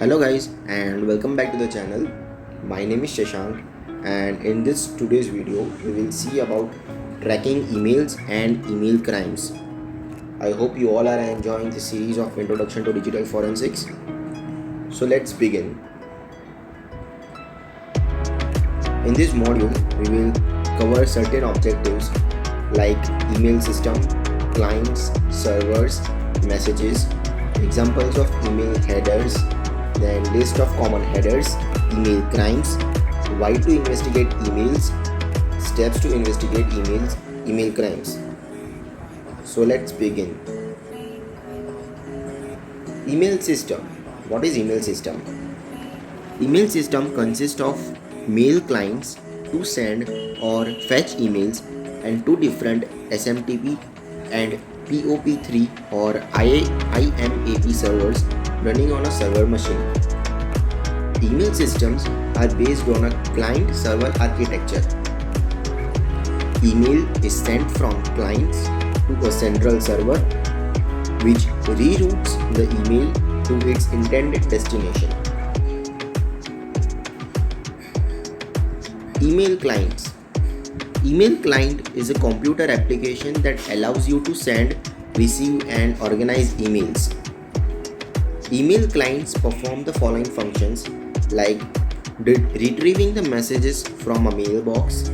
Hello guys and welcome back to the channel. My name is Shashank and in this today's video we will see about tracking emails and email crimes. I hope you all are enjoying this series of Introduction to Digital Forensics. So let's begin. In this module we will cover certain objectives like email system, clients, servers, messages, examples of email headers, then list of common headers, email crimes, why to investigate emails, steps to investigate emails, email crimes. So let's begin. Email system. What is email system? Email system consists of mail clients to send or fetch emails and two different SMTP and POP3 or IMAP servers running on a server machine. Email systems are based on a client-server architecture. Email is sent from clients to a central server which reroutes the email to its intended destination. Email clients. Email client is a computer application that allows you to send, receive and organize emails. Email clients perform the following functions like retrieving the messages from a mailbox,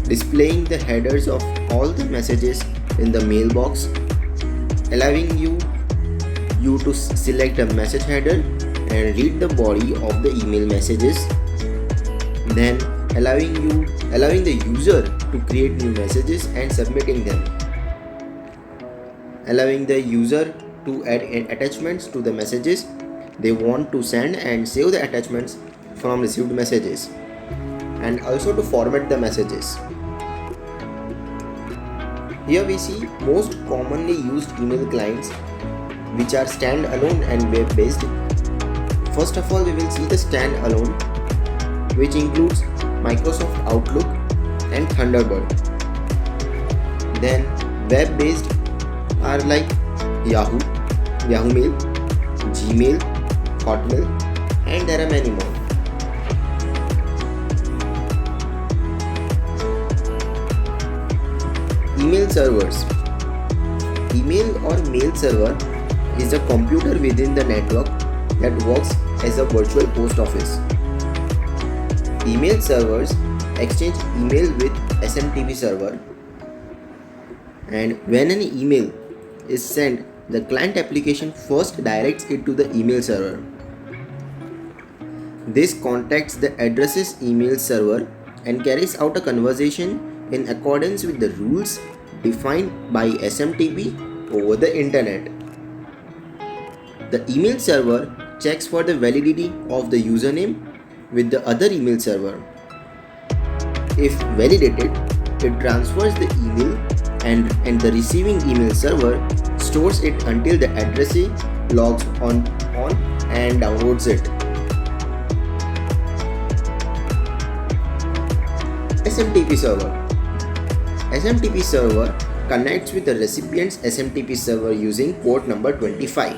displaying the headers of all the messages in the mailbox, allowing you to select a message header and read the body of the email messages, then allowing the user to create new messages and submitting them, allowing the user to add attachments to the messages they want to send and save the attachments from received messages, and also to format the messages. Here we see most commonly used email clients which are standalone and web based. First of all, we will see the standalone, which includes Microsoft Outlook and Thunderbird. Then web based are like Yahoo Mail, Gmail, Hotmail, and there are many more. Email servers. Email or mail server is a computer within the network that works as a virtual post office. Email servers exchange email with SMTP server, and when an email is sent, the client application first directs it to the email server. This contacts the address's email server and carries out a conversation in accordance with the rules defined by SMTP over the internet. The email server checks for the validity of the username with the other email server. If validated, it transfers the email and the receiving email server stores it until the addressee logs on and downloads it. SMTP server. SMTP server connects with the recipient's SMTP server using port number 25.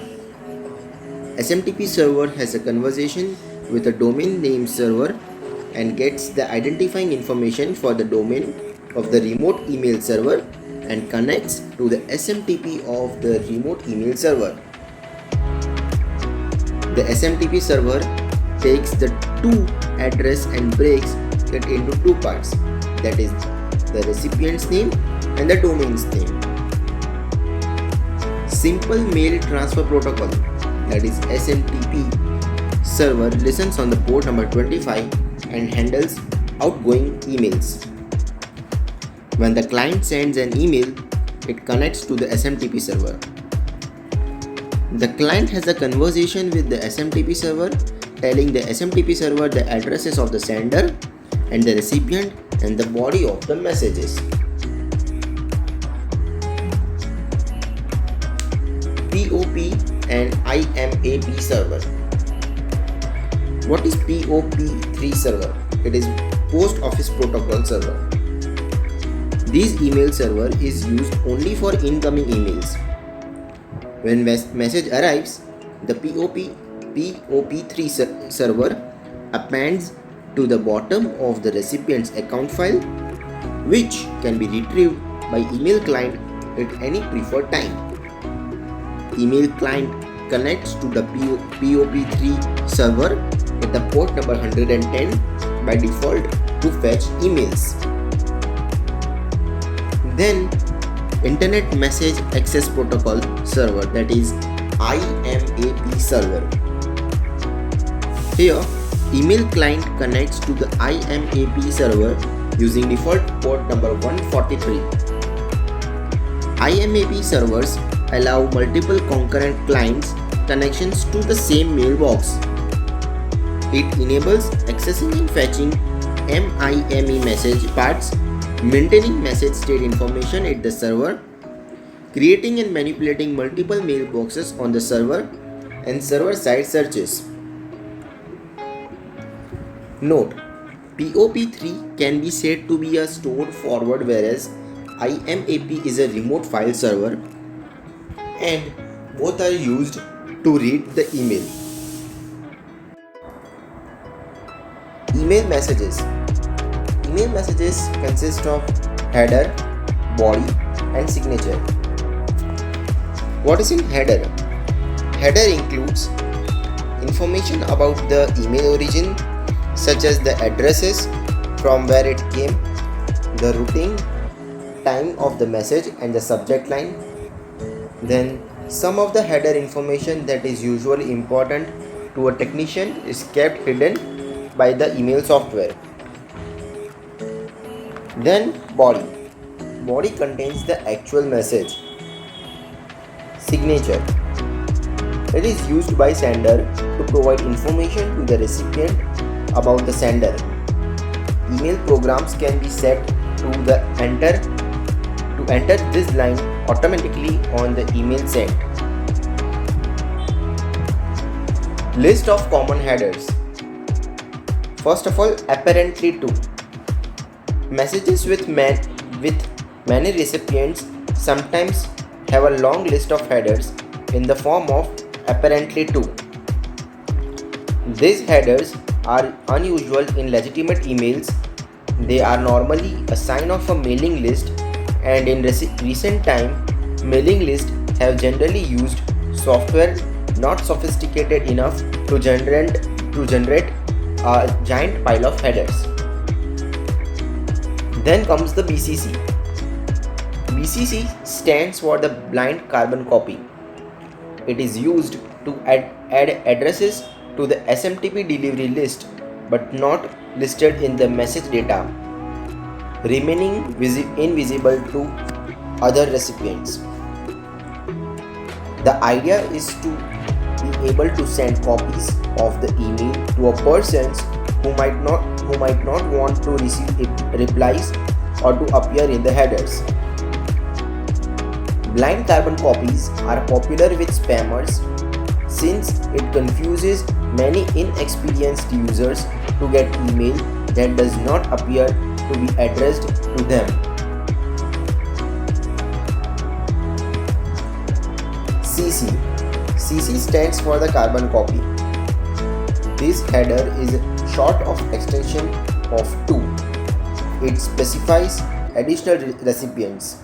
SMTP server has a conversation with a domain name server and gets the identifying information for the domain of the remote email server and connects to the SMTP of the remote email server. The SMTP server takes the to address and breaks it into two parts, that is the recipient's name and the domain's name. Simple Mail Transfer Protocol, that is SMTP server, listens on the port number 25 and handles outgoing emails. When the client sends an email, it connects to the SMTP server. The client has a conversation with the SMTP server, telling the SMTP server the addresses of the sender and the recipient and the body of the messages. POP and IMAP server. What is POP3 server? It is Post Office Protocol server. This email server is used only for incoming emails. When message arrives, the POP POP3 server appends to the bottom of the recipient's account file, which can be retrieved by email client at any preferred time. Email client connects to the POP3 server at the port number 110 by default to fetch emails. Then Internet Message Access Protocol server, that is IMAP server. Here, email client connects to the IMAP server using default port number 143. IMAP servers allow multiple concurrent clients connections to the same mailbox. It enables accessing and fetching MIME message paths, maintaining message state information at the server, creating and manipulating multiple mailboxes on the server, and server-side searches. Note: POP3 can be said to be a stored forward, whereas IMAP is a remote file server, and both are used to read the email. Email messages. Email messages consist of header, body, and signature. What is in header? Header includes information about the email origin, such as the addresses from where it came, the routing, time of the message, and the subject line. Then some of the header information that is usually important to a technician is kept hidden by the email software. Then body. Body contains the actual message. Signature. It is used by sender to provide information to the recipient about the sender. Email programs can be set to enter this line automatically on the email sent. List of common headers. First of all, apparently to. Messages with many recipients sometimes have a long list of headers in the form of apparently to. These headers are unusual in legitimate emails. They are normally a sign of a mailing list, and in recent time, mailing lists have generally used software not sophisticated enough to generate a giant pile of headers. Then comes the BCC. BCC stands for the blind carbon copy. It is used to add addresses to the SMTP delivery list but not listed in the message data, remaining invisible to other recipients. The idea is to be able to send copies of the email to a person who might not want to receive replies or to appear in the headers. Blind carbon copies are popular with spammers since it confuses many inexperienced users to get email that does not appear to be addressed to them. CC. CC stands for the carbon copy. This header is short of extension of to. It specifies additional recipients.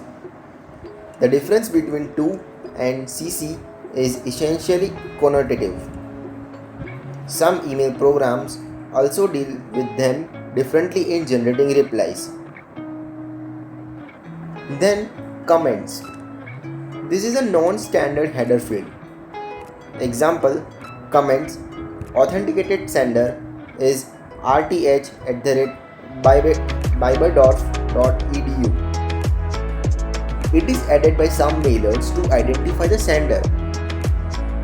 The difference between to and CC is essentially connotative. Some email programs also deal with them differently in generating replies. Then comments. This is a non-standard header field. Example: comments authenticated sender is rth@biberdorf.edu. It is added by some mailers to identify the sender.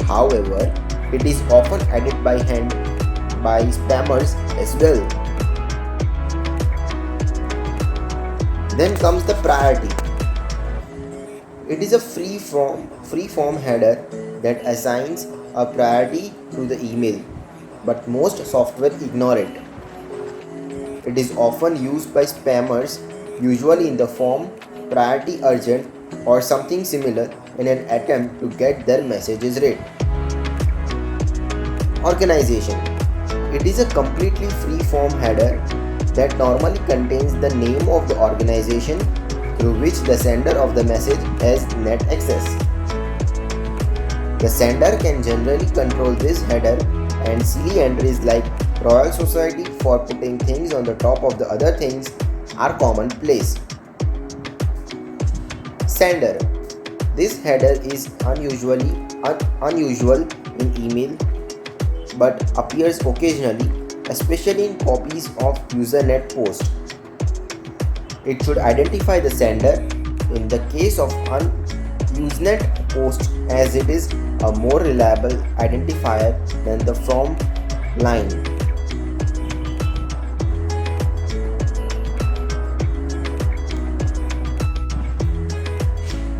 However, it is often added by hand by spammers as well. Then comes the priority. It is a free form header that assigns a priority to the email, but most software ignore it. It is often used by spammers, usually in the form priority urgent or something similar, in an attempt to get their messages read. Organization. It is a completely free-form header that normally contains the name of the organization through which the sender of the message has net access. The sender can generally control this header, and silly entries like Royal Society for putting things on the top of the other things are commonplace. Sender. This header is unusual in email but appears occasionally, especially in copies of Usenet post. It should identify the sender in the case of Usenet post, as it is a more reliable identifier than the from line.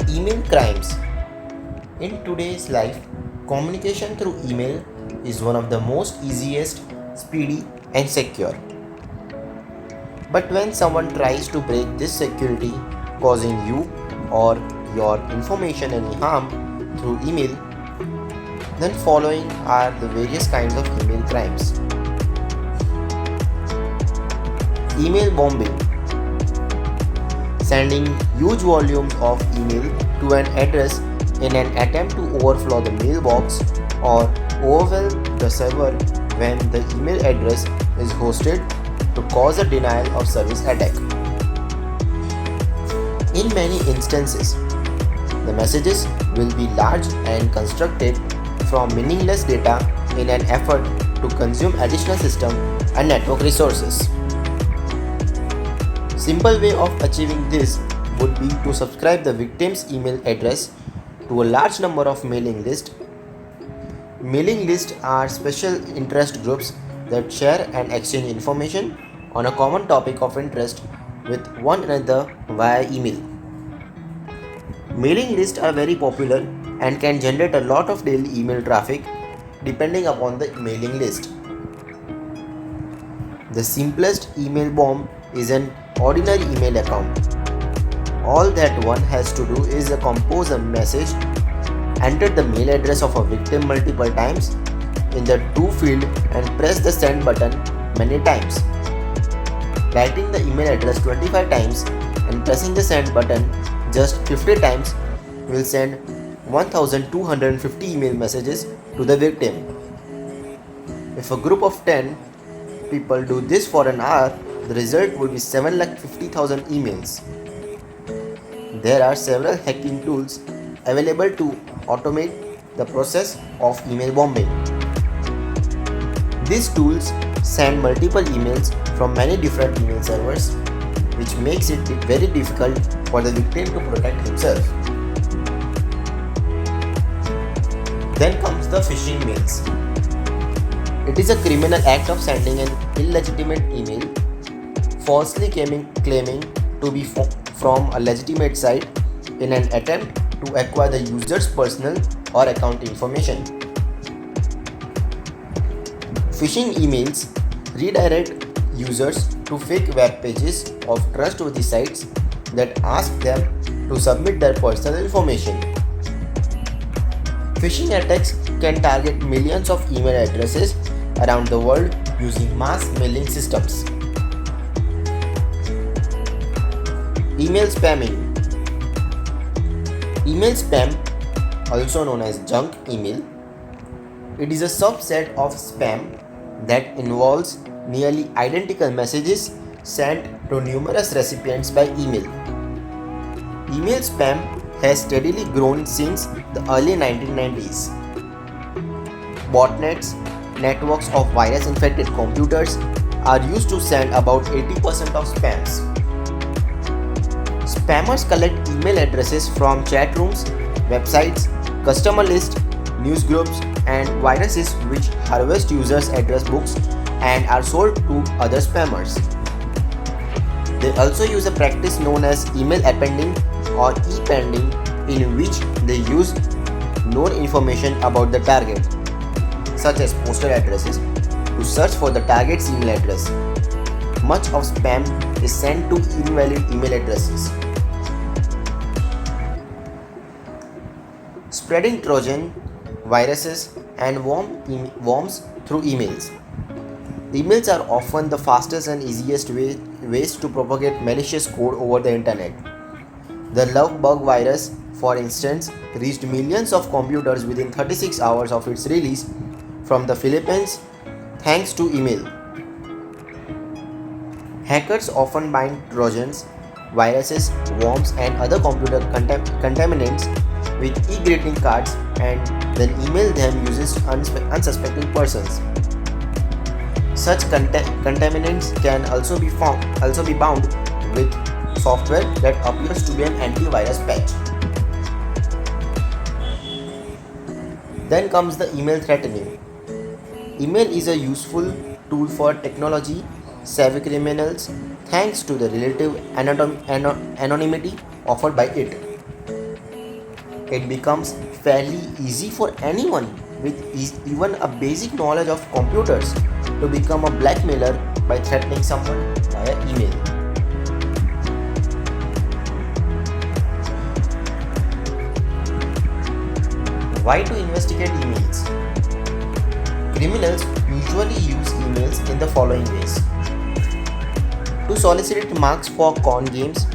Email crimes. In today's life, communication through email is one of the most easiest, speedy, and secure. But when someone tries to break this security, causing you or your information any harm through email, then following are the various kinds of email crimes. Email bombing. Sending huge volumes of email to an address in an attempt to overflow the mailbox or overwhelm the server when the email address is hosted to cause a denial of service attack. In many instances, the messages will be large and constructed from meaningless data in an effort to consume additional system and network resources. Simple way of achieving this would be to subscribe the victim's email address to a large number of mailing lists. Mailing lists are special interest groups that share and exchange information on a common topic of interest with one another via email. Mailing lists are very popular and can generate a lot of daily email traffic depending upon the mailing list. The simplest email bomb is an ordinary email account. All that one has to do is compose a message, enter the mail address of a victim multiple times in the to field and press the send button many times. Writing the email address 25 times and pressing the send button just 50 times will send 1250 email messages to the victim. If a group of 10 people do this for an hour, the result would be 750,000 emails. There are several hacking tools available to automate the process of email bombing. These tools send multiple emails from many different email servers, which makes it very difficult for the victim to protect himself. Then comes the phishing mails. It is a criminal act of sending an illegitimate email, falsely claiming to be from a legitimate site in an attempt to acquire the user's personal or account information. Phishing emails redirect users to fake web pages of trustworthy sites that ask them to submit their personal information. Phishing attacks can target millions of email addresses around the world using mass mailing systems. Email spamming. Email spam, also known as junk email, it is a subset of spam that involves nearly identical messages sent to numerous recipients by email. Email spam has steadily grown since the early 1990s. Botnets, networks of virus-infected computers, are used to send about 80% of spams. Spammers collect email addresses from chat rooms, websites, customer lists, newsgroups, and viruses which harvest users' address books and are sold to other spammers. They also use a practice known as email appending or e-pending, in which they use known information about the target, such as postal addresses, to search for the target's email address. Much of spam is sent to invalid email addresses. Spreading Trojan, viruses, and worms through emails. Emails are often the fastest and easiest ways to propagate malicious code over the internet. The Love Bug virus, for instance, reached millions of computers within 36 hours of its release from the Philippines thanks to email. Hackers often bind trojans, viruses, worms, and other computer contaminants with e-greeting cards and then email them using unsuspecting persons. Such contaminants can also be bound with software that appears to be an antivirus patch. Then comes the email threatening. Email is a useful tool for technology savvy criminals thanks to the relative anonymity offered by it. It becomes fairly easy for anyone with even a basic knowledge of computers to become a blackmailer by threatening someone via email. Why to investigate emails? Criminals usually use emails in the following ways: to solicit marks for con games,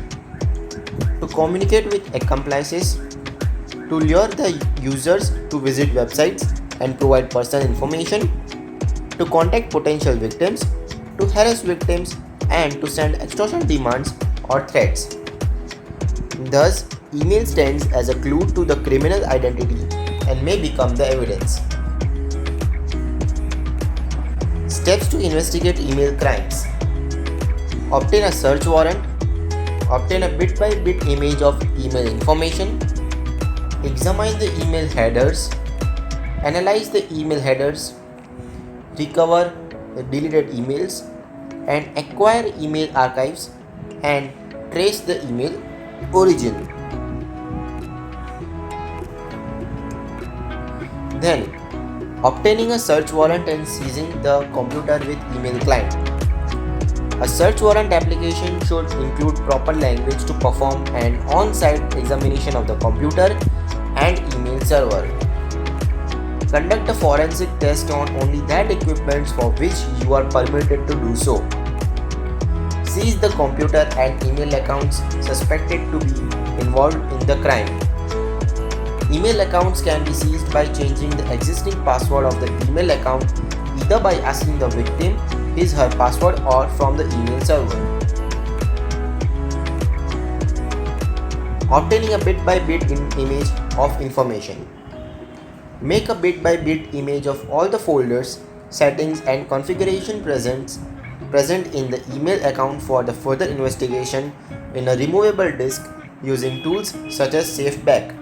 to communicate with accomplices, to lure the users to visit websites and provide personal information, to contact potential victims, to harass victims, and to send extortion demands or threats. Thus, email stands as a clue to the criminal identity and may become the evidence. Steps to investigate email crimes: obtain a search warrant, obtain a bit-by-bit image of email information, examine the email headers, analyze the email headers, recover the deleted emails, and acquire email archives and trace the email origin. Then, obtaining a search warrant and seizing the computer with email client. A search warrant application should include proper language to perform an on-site examination of the computer and email server. Conduct a forensic test on only that equipment for which you are permitted to do so. Seize the computer and email accounts suspected to be involved in the crime. Email accounts can be seized by changing the existing password of the email account either by asking the victim his/her password or from the email server. Obtaining a bit-by-bit image of information. Make a bit-by-bit image of all the folders, settings, and configuration present in the email account for the further investigation in a removable disk using tools such as SafeBack.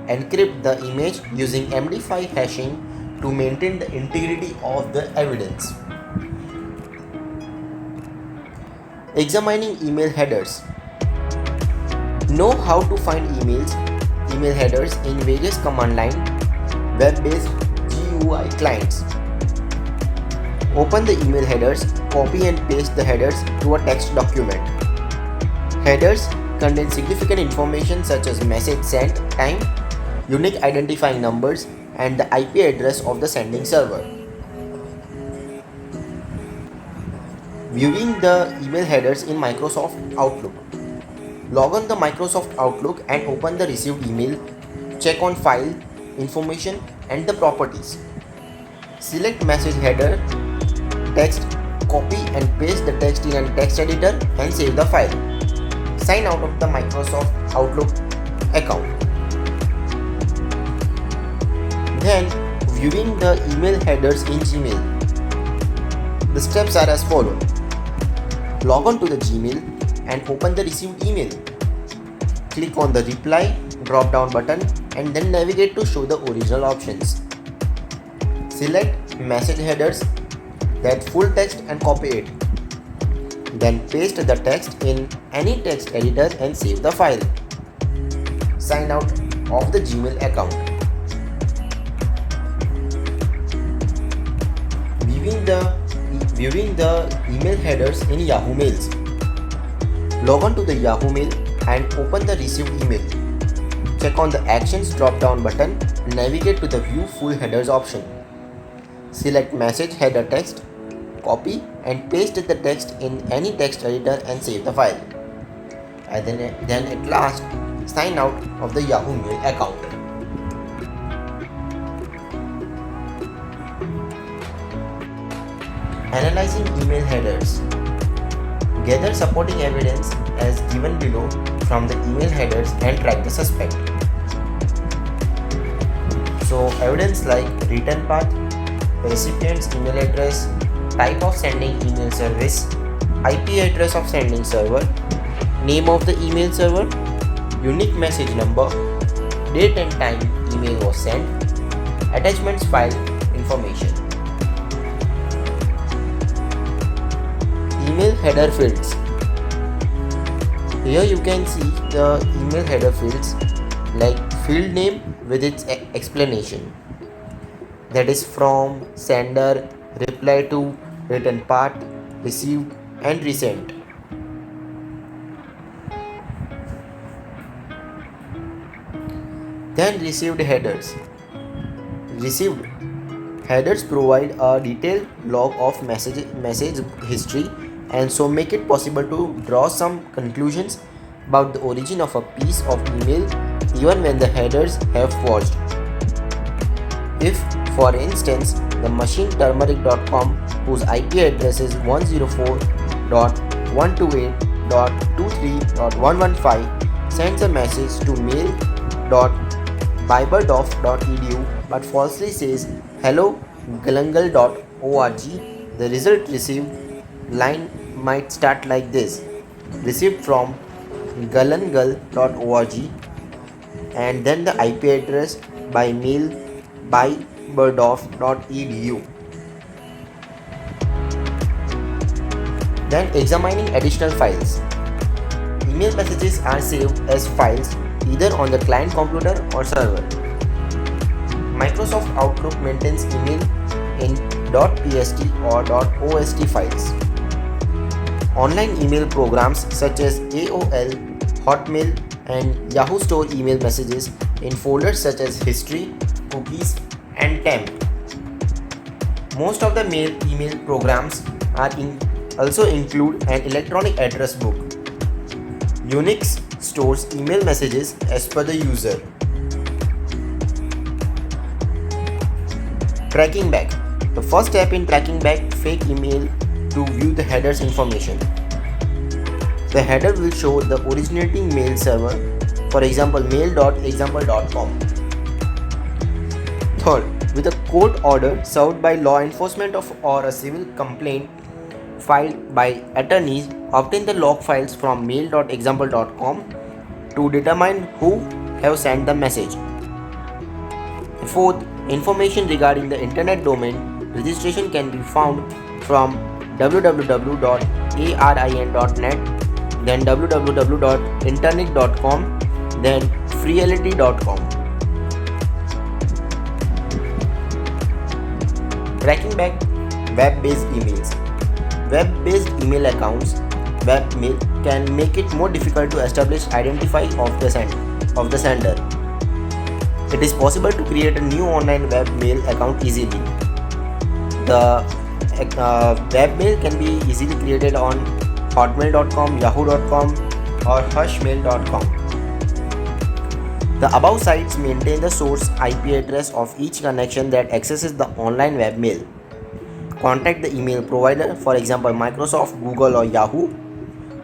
Encrypt the image using MD5 hashing to maintain the integrity of the evidence. Examining email headers. Know how to find email headers in various command line web-based GUI clients. Open the email headers, copy and paste the headers to a text document. Headers contain significant information such as message sent time, unique identifying numbers, and the IP address of the sending server. Viewing the email headers in Microsoft Outlook. Log on the Microsoft Outlook and open the received email. Check on file, information, and the properties. Select message header, text, copy and paste the text in a text editor and save the file. Sign out of the Microsoft Outlook account. Then, viewing the email headers in Gmail. The steps are as follows. Log on to the Gmail and open the received email. Click on the reply drop-down button and then navigate to show the original options. Select message headers, that full text and copy it. Then paste the text in any text editor and save the file. Sign out of the Gmail account. Viewing the email headers in Yahoo Mails. Log on to the Yahoo Mail and open the received email. Check on the Actions drop-down button and navigate to the View Full Headers option. Select message header text, copy and paste the text in any text editor and save the file. And then at last, sign out of the Yahoo Mail account. Analyzing email headers. Gather supporting evidence as given below from the email headers and track the suspect. So evidence like return path, recipient's email address, type of sending email service, IP address of sending server, name of the email server, unique message number, date and time email was sent, attachments file information. Email header fields. Here you can see the email header fields like field name with its explanation, that is from, sender, reply to, return part, received and resent. Then received headers. Received headers provide a detailed log of message history and so make it possible to draw some conclusions about the origin of a piece of email even when the headers have paused. If, for instance, the machine turmeric.com, whose IP address is 104.128.23.115, sends a message to mail.biberdoff.edu but falsely says hello galangal.org, the result received line might start like this: received from galangal.org, and then the IP address by mail by biberdoff.edu. Then examining additional files. Email messages are saved as files either on the client computer or server. Microsoft Outlook maintains email in .pst or .ost files. Online email programs such as AOL, Hotmail and Yahoo store email messages in folders such as history, cookies and temp. Most of the email programs also include an electronic address book. Unix stores email messages as per the user. Tracking back. The first step in tracking back fake email to view the header's information. The header will show the originating mail server, for example mail.example.com. Third, with a court order served by law enforcement or a civil complaint filed by attorneys, obtain the log files from mail.example.com to determine who have sent the message. Fourth, information regarding the internet domain registration can be found from www.arin.net, then www.internet.com, then freeality.com. Tracking back web-based emails. Web-based email accounts, webmail, can make it more difficult to establish identity of the sender. It is possible to create a new online webmail account easily. The webmail can be easily created on hotmail.com, yahoo.com or hushmail.com. The above sites maintain the source IP address of each connection that accesses the online webmail. Contact the email provider, for example Microsoft, Google or Yahoo,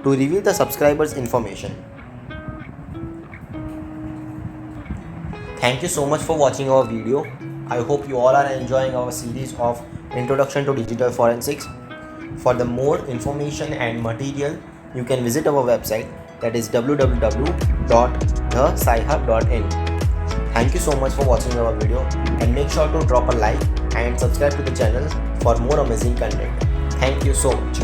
to reveal the subscriber's information. Thank you so much for watching our video. I hope you all are enjoying our series of Introduction to Digital Forensics. For the more information and material, you can visit our website, that is www.thescihub.in. Thank you so much for watching our video and make sure to drop a like and subscribe to the channel for more amazing content. Thank you so much.